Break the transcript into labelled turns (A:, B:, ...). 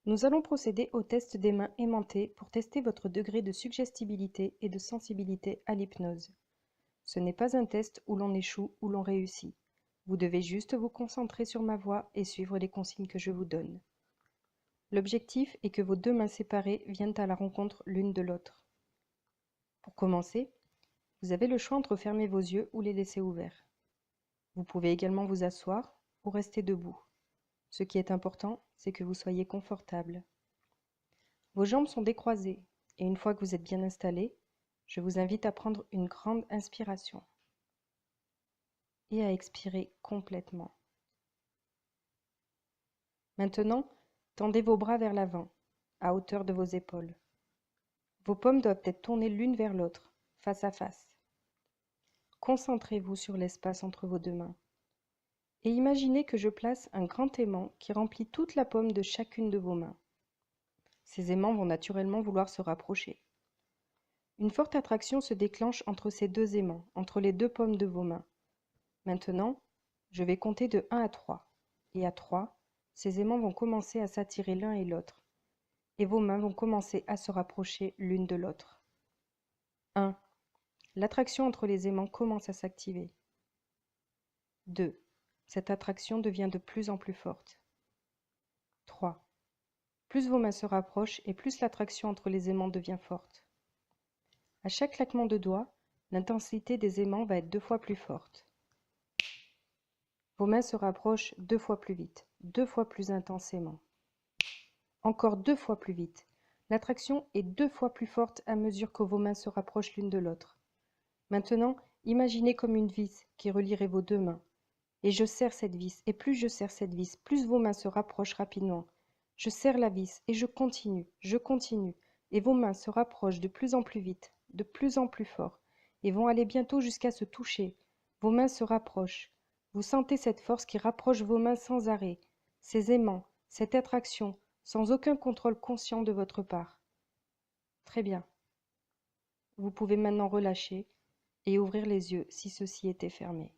A: Nous allons procéder au test des mains aimantées pour tester votre degré de suggestibilité et de sensibilité à l'hypnose. Ce n'est pas un test où l'on échoue ou l'on réussit. Vous devez juste vous concentrer sur ma voix et suivre les consignes que je vous donne. L'objectif est que vos deux mains séparées viennent à la rencontre l'une de l'autre. Pour commencer, vous avez le choix entre fermer vos yeux ou les laisser ouverts. Vous pouvez également vous asseoir ou rester debout. Ce qui est important, c'est que vous soyez confortable. Vos jambes sont décroisées et une fois que vous êtes bien installé, je vous invite à prendre une grande inspiration et à expirer complètement. Maintenant, tendez vos bras vers l'avant, à hauteur de vos épaules. Vos paumes doivent être tournées l'une vers l'autre, face à face. Concentrez-vous sur l'espace entre vos deux mains. Et imaginez que je place un grand aimant qui remplit toute la paume de chacune de vos mains. Ces aimants vont naturellement vouloir se rapprocher. Une forte attraction se déclenche entre ces deux aimants, entre les deux paumes de vos mains. Maintenant, je vais compter de 1 à 3. Et à 3, ces aimants vont commencer à s'attirer l'un et l'autre. Et vos mains vont commencer à se rapprocher l'une de l'autre. 1. L'attraction entre les aimants commence à s'activer. 2. Cette attraction devient de plus en plus forte. 3. Plus vos mains se rapprochent et plus l'attraction entre les aimants devient forte. À chaque claquement de doigts, l'intensité des aimants va être 2 fois plus forte. Vos mains se rapprochent 2 fois plus vite, 2 fois plus intensément. Encore 2 fois plus vite. L'attraction est 2 fois plus forte à mesure que vos mains se rapprochent l'une de l'autre. Maintenant, imaginez comme une vis qui relierait vos deux mains. Et je serre cette vis, et plus je serre cette vis, plus vos mains se rapprochent rapidement. Je serre la vis, et je continue, et vos mains se rapprochent de plus en plus vite, de plus en plus fort, et vont aller bientôt jusqu'à se toucher. Vos mains se rapprochent. Vous sentez cette force qui rapproche vos mains sans arrêt, ces aimants, cette attraction, sans aucun contrôle conscient de votre part. Très bien. Vous pouvez maintenant relâcher et ouvrir les yeux si ceux-ci étaient fermés.